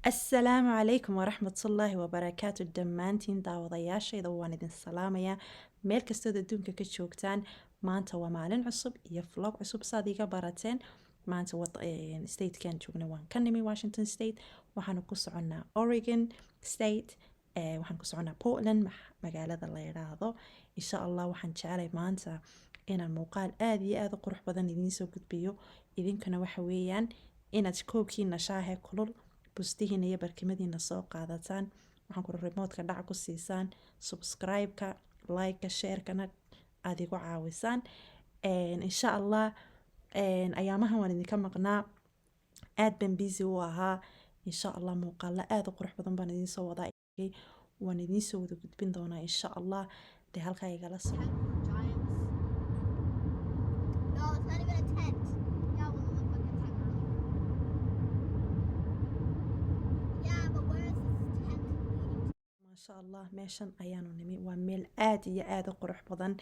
السلام عليكم ورحمة الله وبركاته dhammaantiin daawadayaashayda waan idin salaamayaa meel kastood adduunka ka joogtaan maanta waa maalin cusub iyo vlog cusub saad iga barateen maanta statekan joogna waan ka nimi Washington State waxaanu ku soconnaa Oregon State waxaan ku soconnaa Portland magaalada la yiraahdo insha Allah waxaan jeclay maanta inaan muuqaal aad iyo aad u qurux badan idiin soo gudbiyo idinkana waxa weeyaan inaad koobkiina shaahe kulul bustihiina iyo barkimadiina soo qaadataan waxaan kula remote-ka dhac ku siisaan subscribe-ka like-ka share-kana aad igu caawisaan insha Allah ayaamahan waan idinka maqnaa aad baan busy u ahaa insha Allah muuqaalo aad u qurux badan baan idiin soo wadaa waan idiin soo wada gudbin doonaa insha Allah dee halkaa igala soo No, it's not even a tent. Yeah, well, it looks like a tent. Yeah, but where is this tent leading to? maasha Allah meeshan ayaanu nimi waa meel aad iyo aad u qurux badan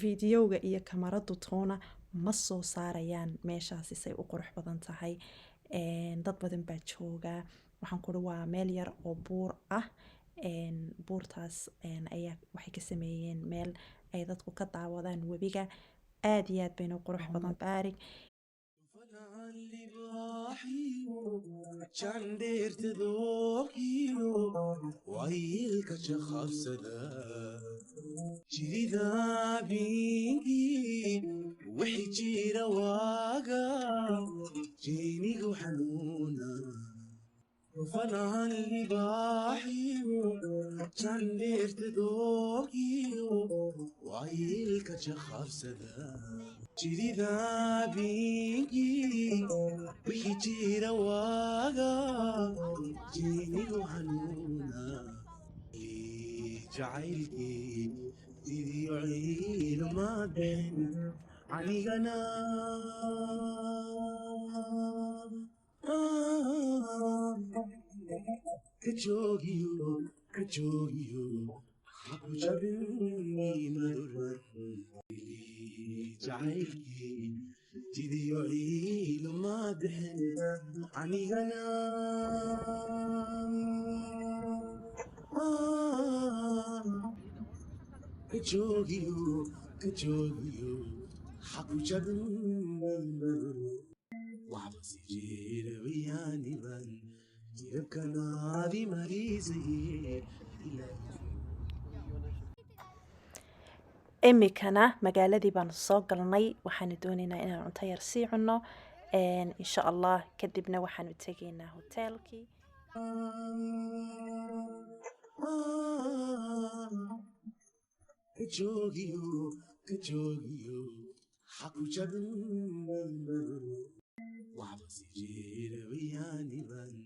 fiidiyowga iyo kamaradu toona ma soo saarayaan meeshaasi say u qurux badan tahay dad badan baa jooga waxaan kuri waa meel yar oo buur ah buurtaas ayaa waxay ka sameeyeen meel ay dadku ka daawadaan webiga aad iyo aad bayna u qurux badan baarig وفنان لباحي جندير تدوكيو وعيلك تشخر سدا جديدا بيكي وحجي رواقا جيني وحنونا جعيلكي ديدي عيل ما بين علينا كجوجيو حبو جبني مرر جعيلكي جدي يعيل ما دحن عني غنا كجوجيو حبو جبني مرر وحبس يجير وياني بان يبكى نادي مريزي imikana magaaladii baanu soo galnay waxaanu doonaynaa inaan cunto yar sii cunno insha Allah kadibna waxaanu tegaynaa hoteelkii كجوجيو حقو جبن وحبس يجير وياني بان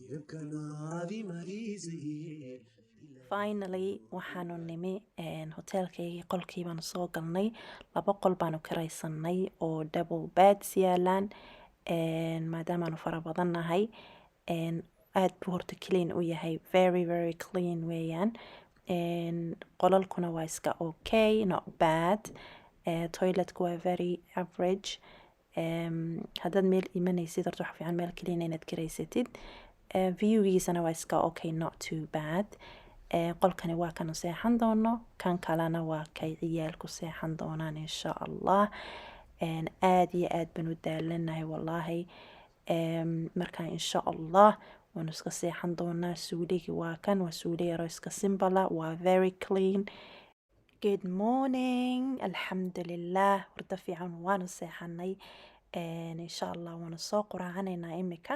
يبكى نادي مريزي finally waxaanu nimi hoteelkaygii qolkii baanu soo galnay 2 qol baanu kiraysanay oo double beds yaalaan maadaamaanu fara badan nahay aad buu horta clean u yahay very clean weeyaan qolalkuna waa iska okay not bad toiletku waa very average haddaad meel imanaysid horta waxa fiican meel clean inaad kiraysatid viewgiisana waa iska okay not too bad qolkani waa kanu seexan doono kan kalena waa kay ciyaalku seexan doonaan insha Allah aad iyo aad baan u daalanahay wallahi marka insha Allah waanu iska seexan doonaa suuligi waa kan waa suuli yaro iska simple waa very clean good morning alxamdulillah warda fiican waanu seexanay insha Allah waanu soo quraacanaynaa imika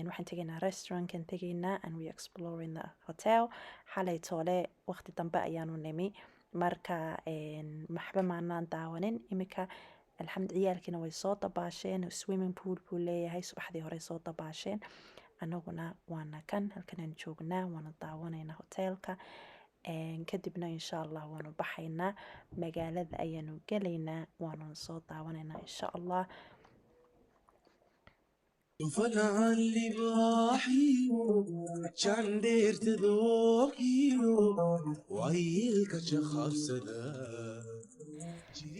waxaan tegaynaa restaurantkan tegaynaa and we exploring the hotel xalay toole waqti dambe ayaanu nimi marka maxba maanaan daawanin imika ciyaalkiina way soo dabaasheen swimming pool buu leeyahay subaxdii hore soo dabaasheen anaguna waana kan halkanaan joognaa waanu daawanaynaa hoteelka kadibna insha Allah waanu baxaynaa magaalada ayaanu gelaynaa waanu soo daawanaynaa insha Allah فنان libaaxiyo jandheerta dooqiyo waayilka shaqabsada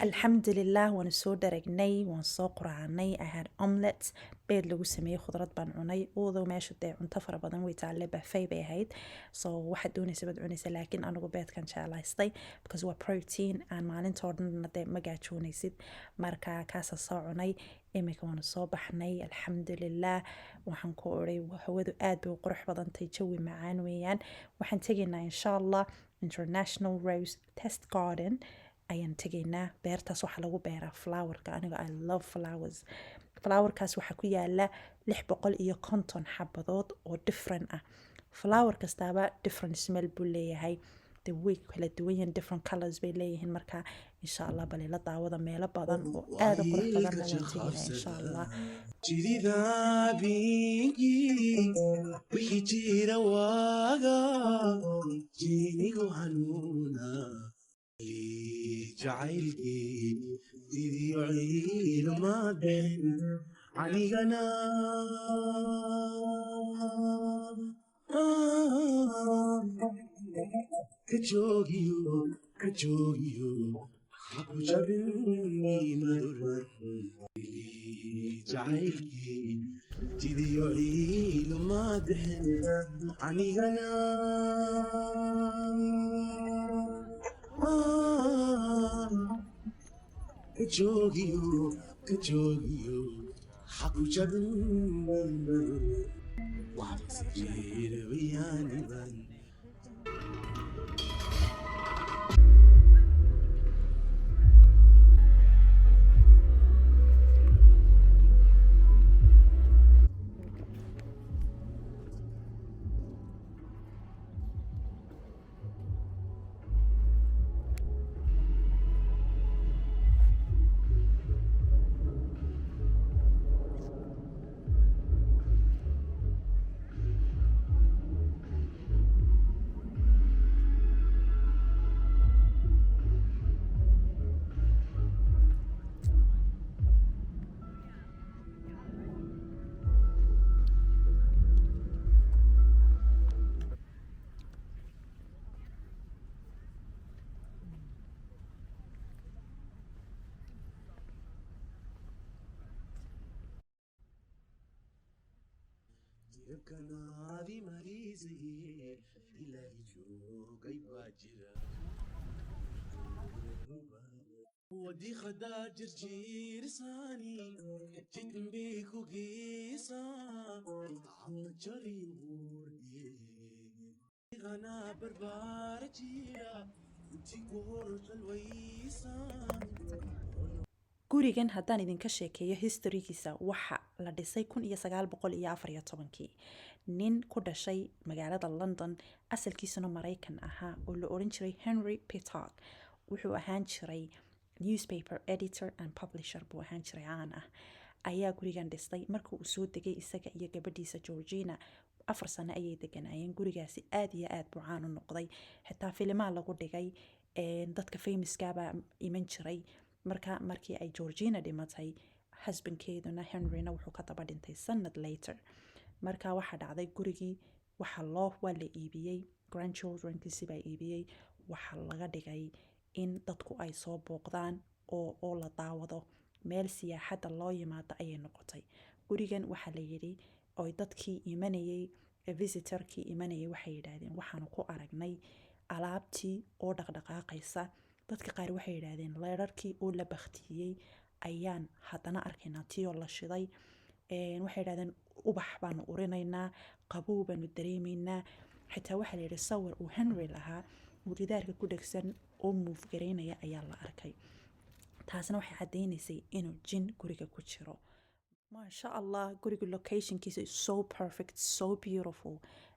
alxamdulilah waan soo dharagnay waan soo quraacnay I had omelets beed lagu sameeyey khudrad baan cunay although meesha dee cunto fara badan way taalle buffet bay ahayd so waxaad doonaysa baad cunaysa laakiin anigu beedkan jeclaystay because waa protein aan maalintoo dhanna dee ma gaajoonaysid marka kaasa soo cunay imika waanu soo baxnay alxamdulilah waxaan ku oray hawadu aad bay u qurux badantay jawi macaan weeyaan waxaan tegaynaa insha allah international rose test garden ayaan tegaynaa beertaas waxaa lagu beeraa flowerka aniga I love flowers flowerkaas waxaa ku yaala 650 xabadood oo different ah flower kastaaba different smell buu leeyahay the way kala duwan yihiin different colors bay leeyihiin marka insha allah bal ila daawada meelo badan oo aad u qurux badan ayaan tegaynaa insha allah jirida biigii wixii jira waaga jinigu hanuuna jacaylkii idiyo ciilmaadeen anigana ka joogiyo haku jabin maduran jacaylkii idiyo ciilmaadeen anigana كجوجيو حكو جبن وعبسير وياني بن كنادي مريزي إلى جوجي باجرة ودي خدا جرجير ساني جتن بيكو قيسا عم جري وردي غنا بربار جيرا تقول الويسا gurigan haddaan idinka sheekeeyo historygiisa waxa la dhisay 1914 nin ku dhashay magaalada London asalkiisuna Mareykan ahaa oo la oran jiray Henry Pittard wuxuu ahaan jiray newspaper editor and publisher buu ahaan jiray caan ah ayaa gurigan dhistay markii uu soo degay isaga iyo gabadhiisa Georgina 4 sano ayay deganayeen gurigaasi aad iyo aad buu caan u noqday xitaa filimaa lagu dhigay dadka famouska baa iman jiray markii ay Georgina dhimatay husbandkeeduna Henryna wuxuu ka daba dhintay sanad later marka waxa dhacday gurigii waxa waa la iibiyey grandchildrenkiisi baa iibiyey waxa laga dhigay in dadku ay soo booqdaan oo la daawado meel siyaaxada loo yimaado ayay noqotay gurigan waxa la yiri oo dadkii imanayay visitorkii imanayay waxay yiraahdeen waxaan ku aragnay alaabtii oo dhaqdhaqaaqaysa dadka qaar waxay yiraahdeen leerarkii oo la baktiyay ayaan hadana arkaynaa tii oo la shiday waxay yiraahdeen ubax baan urinaynaa qabow baan dareemaynaa xitaa waxa la yiri sawir uu Henry lahaa mudidaarka ku dhagsan oo move gareynaya ayaa la arkay taasna waxay cadeynaysay inuu jin guriga ku jiro ما شاء الله guriga locationkiisa is so perfect so beautiful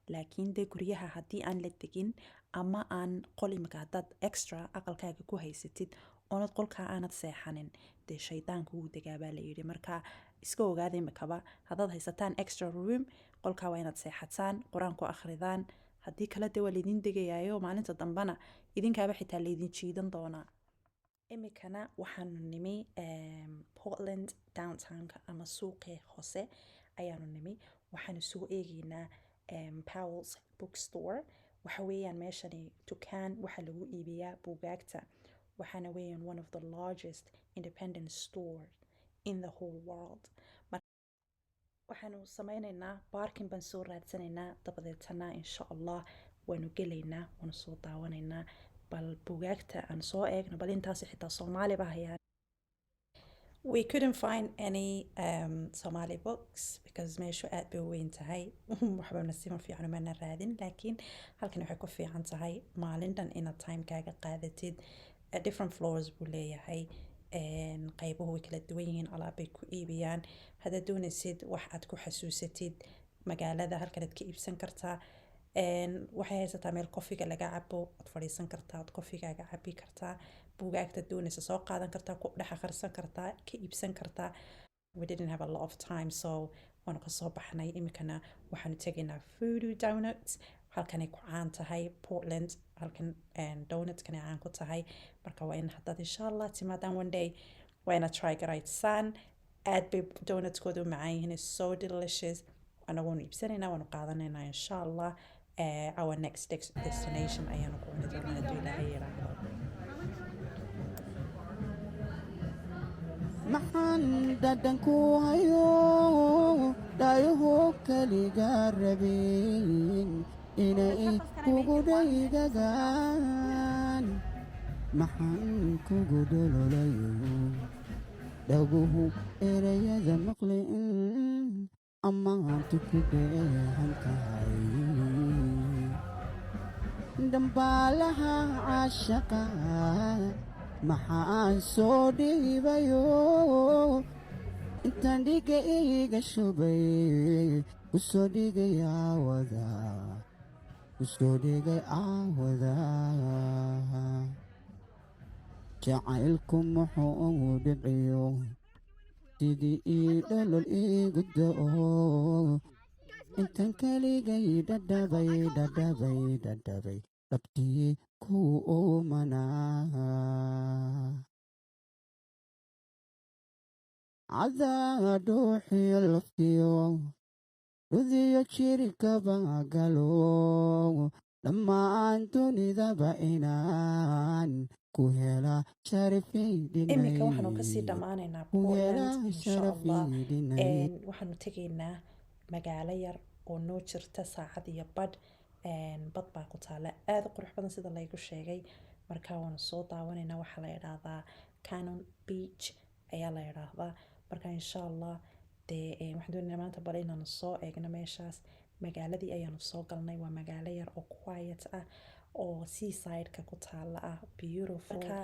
laakiin de guryaha haddii aan la degin ama aan qol imika haddaad extra aqalkaaga ku haysatid oonad qolkaa aanad seexanin dee shaydaanka wuu degaa baa la yidhi marka iska ogaada imikaba haddaad haysataan extra room qolkaa waa inaad seexataan qur-aan ku akhridaan haddii kale dee waa laydin degayaayo maalinta dambana idinkaaba xitaa laydin jiidan doonaa imikana waxaanu nimi Portland downtownka ama suuqii hoose ayaanu nimi waxaanu soo eegaynaa Powell's bookstore waxa weeyaan meeshani dukaan waxa lagu iibiyaa buugaagta waxaana weeyaan one of the largest independent stores in the whole world waxaanu sameynaynaa baarkin baan soo raadsanaynaa dabadeetana insha allah waanu gelaynaa waanu soo daawanaynaa bal buugaagta aan soo eegno bal intaasi xitaa soomaali ba hayaan We couldn't find any Somali books because meeshu aad bay u weyn tahay waxba nasiima fiican mana raadin laakiin halkan waxay ku fiican tahay maalintan inaad timekaaga qaadatid different floors buu leeyahay qaybuhu way kala duwan yihiin alaabbay ku iibiyaan haddaad doonaysid wax aad ku xasuusatid magaalada halkanaad ka iibsan kartaa waxay haysataa meel kofiga laga cabo ood fadhiisan kartaa ood kofigaaga cabi kartaa buugaagta doonaysa soo qaadan kartaa ku dhex akhrisan kartaa ka iibsan kartaa we didn't have a lot of time so waanu ka soo baxnay iminkana waxaanu tegaynaa Voodoo Donuts halkanay ku caan tahay Portland halkan donutskana caan ku tahay marka waa in haddaad insha allah timaadaan one day waa inaad try garaysaan aad bay donutskooda u macaan yihiin is so delicious anagu waanu iibsanaynaa waanu qaadanaynaa insha allah our next destination ayaanu ku cuni doonaa hadduu ilaahay yiraahdo maxaan dhadhanku hayo dhaayuhu keliga rabin inay kugu dhaygagaan maxaan kugu dhololayo dhaguhu erayada maqlin ammaantu ku dheehan tahay dambaalaha caashaqa maxaan soo dhiibayo intaan dhiga iga shubay kusoo dhigay aawada jacaylku muxuu dhiciyo sidii ii dholol igu da'o intaan keligay dhadhabay dhabtii ku uumanaa cadaa dhuuxiyo laftiyo dhudiyo jirkaba galo dhammaan dunidaba inaan ku hela iminka waxaanu kasii dhammaanaynaa Portland insha allah waxaanu tegaynaa magaalo yar oo noo jirta saacad iyo badh bad baa ku taala aad u qurux badan sida laygu sheegay markaa waanu soo daawanaynaa waxaa la yidhaahdaa Cannon Beach ayaa la yidhaahdaa marka insha allah dee waxaan doonaynaa maanta bal inaanu soo eegno meeshaas magaaladii ayaanu soo galnay waa magaalo yar oo quiet ah oo seaside-ka ku taala ah beautiful marka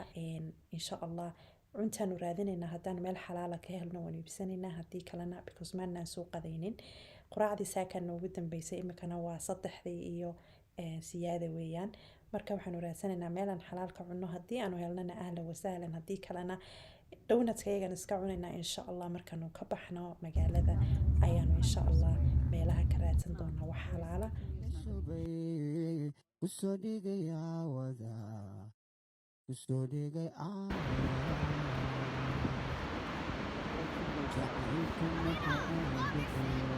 insha allah cuntaanu raadinaynaa haddaan meel xalaala ka helno waan iibsanaynaa haddii kalena because maanaan soo qadaynin quraacdii saakan noogu dambeysay iminkana waa 3 iyo siyaada weeyaan marka waxaanu raadsanaynaa meelaan xalaal ka cunno haddii aanu helnana ahlan wasahlan haddii kalena donutskaygan iska cunaynaa insha allah markaanu ka baxno magaalada ayaanu insha allah meelaha ka raadsan doonaa wax xalaala kusoo dhigay aawada jacaylku muxuu dhiciyo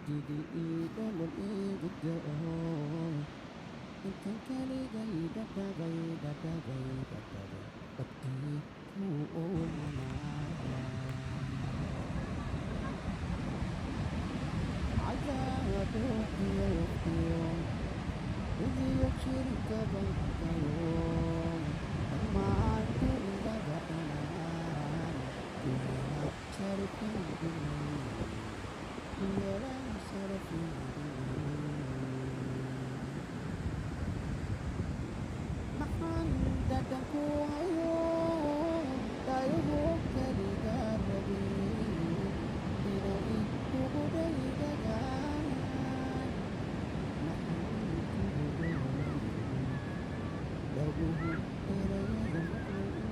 sidii ii dholol igu da'o intaan keligay dhadhabay dhabtii ku uumanaa cadaa dhuuxiyo waqtiyo dhudiyo jirkaba galo dhammaan dunidaba inaan ku hela maxaan dhadhanku hayo dhaayuhu keliga rabin inay kugu dhaygagaan maxaan kugu dhololayo dhaguhu erayada maqlin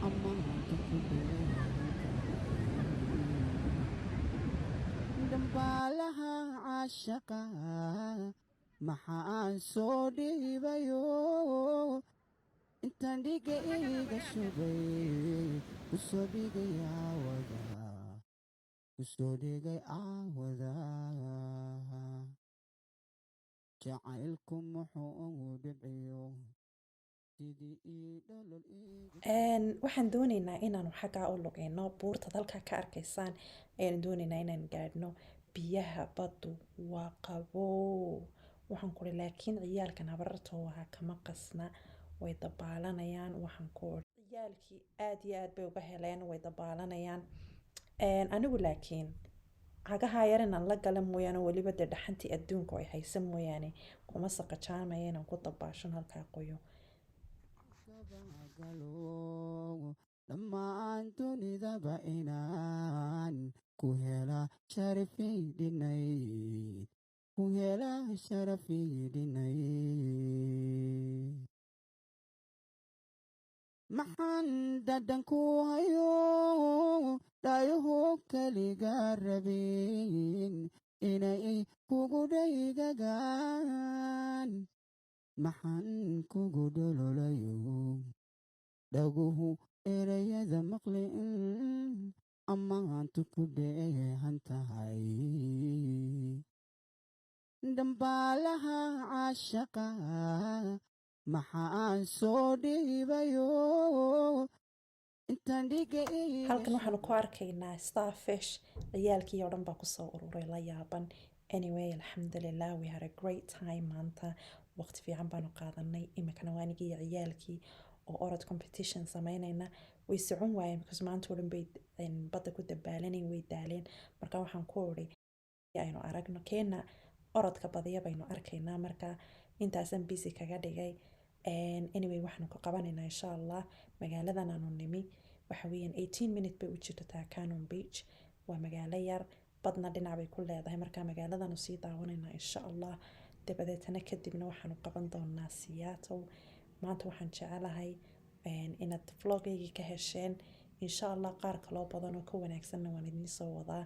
ammaantu ku dheehan dambaalaha caashaqa maxaan soo dhiibayo intaan dhiga iga shubay kusoo dhigay aawada kusoo dhigay caawada jacaylku muxuu ugu dhibciyo sidii ii dhalol iigu waxaan dooneynaa inaanu xaggaa u lugeyno buurtaad halkaa ka arkaysaan ayaanu dooneynaa inaan gaadhno biyaha baddu waa qabow waxaan kuri laakiin ciyaalkan habarartooda kama qasna way dabaalanayaan waxaan ku ciyaalkii aad iyo aad bay uga heleen way dabaalanayaan anigu laakiin cagaha yar inaan la gala mooyaane weliba dee dhaxantii adduunku ay haysa mooyaane kuma saqajaamaya inaan ku dabaashon halkaa qoyo galo dhammaan dunidaba inaan ku hela sharafii dhinayd ku hela sharafii dhinayd maxaan dhadhan ku hayo dhayaho keliga rabin inay kugu dhaygagaan maxaan kugu dhololayo dhaguhu erayada maqlin ammaantu ku dheehan tahay dambaalaha caashaqa maxaan soo dhiibayo intaan dhiga halkan waxaanu ku arkaynaa starfish ciyaalkii oo dhan baa kusoo ururay la yaaban anyway alxamdulilah we had a great time maanta waqti fiican baanu qaadanay imikana waa anigii iyo ciyaalkii oo orod competition sameynayna way socon waayeen because maanta oo dhan bay badda ku dabaalanayn way daaleen marka waxaan ku uri aynu aragno keena orodka badiya baynu arkaynaa marka intaasan busy kaga dhigay anyway waxaanu ku qabanaynaa insha allah magaaladan aanu nimi waxa weeyaan 18 minute bay u jirtaa Cannon Beach waa magaalo yar badna dhinac bay ku leedahay marka magaaladanu sii daawanaynaa insha allah dabadeetana kadibna waxaanu qaban doonaa Seattle maanta waxaan jecelahay inaad vlogayga ka hesheen insha allah qaar kaloo badan oo ka wanaagsanna waan idin soo wadaa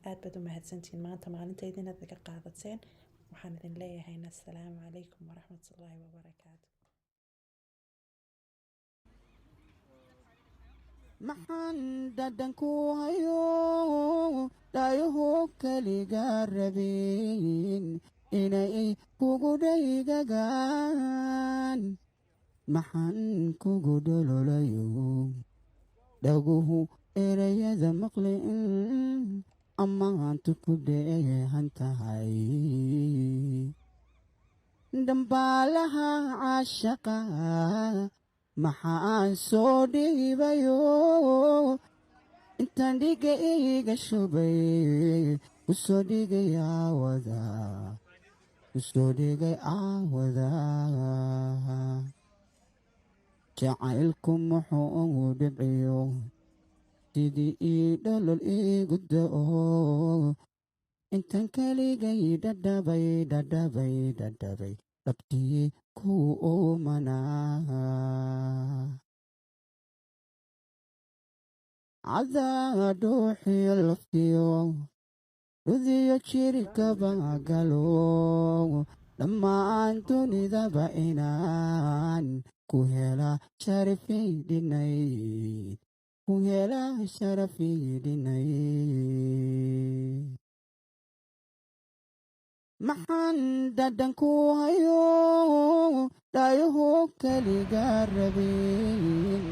aad baad u mahadsantiin maanta maalintaydin inaad iga qaadateen waxaan idin leeyahay assalaamu calaykum waraxmatullaahi wabarakaatu maxaan dhadhan ku hayo dhayaho keliga rabin inay kugu dhaygagaan maxaan kugu dhololayo dhaguhu erayada maqlin ammaantu ku dheehan tahay dambaalaha caashaqa maxaan soo dhiibayo intaan dhiga iga shubay kusoo dhigay caawada kusoo dhigay caawada jacaylku muxuu ugu dhibciyo sidii ii dhalol iigu da'o intaan keligay dhadhabay dhabtii kuu uumanaa cadaa dhuuxiyo laftiyo dhudiyo jirkaba galo dhammaan dunidaba inaan ku hela sharafii dhinayd ku hela sharafii dhinayd maxaan dhadhan ku hayo dhayaho keliga rabin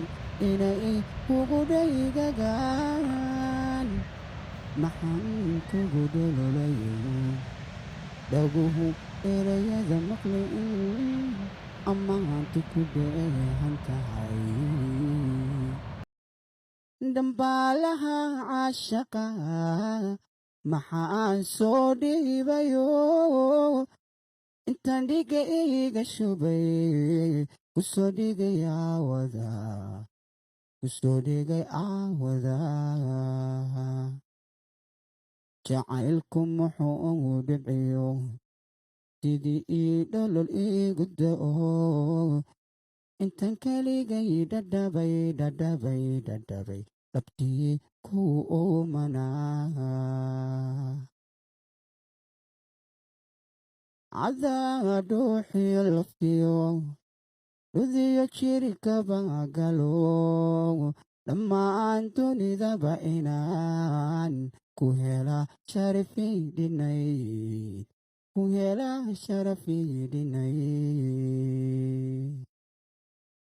inay kugu dhaygagaan maxaan kugu dhololayo dhaguhu erayada maqlin ammaantu ku dheehan tahay dambaalaha caashaqa maxaan soo dhiibayo intaan dhiga iga shubay kusoo dhigay caawada kusoo dhigay caawada jacaylku muxuu ugu dhibciyo sidii ii dhalol iigu da'o intaan keligay dhadhabay dhabtii kuu uumanaa cadaa dhuuxiyo laftiyo dhudiyo jirkaba galo dhammaan dunidaba inaan كهلا شرفي ديني كهلا شرفي ديني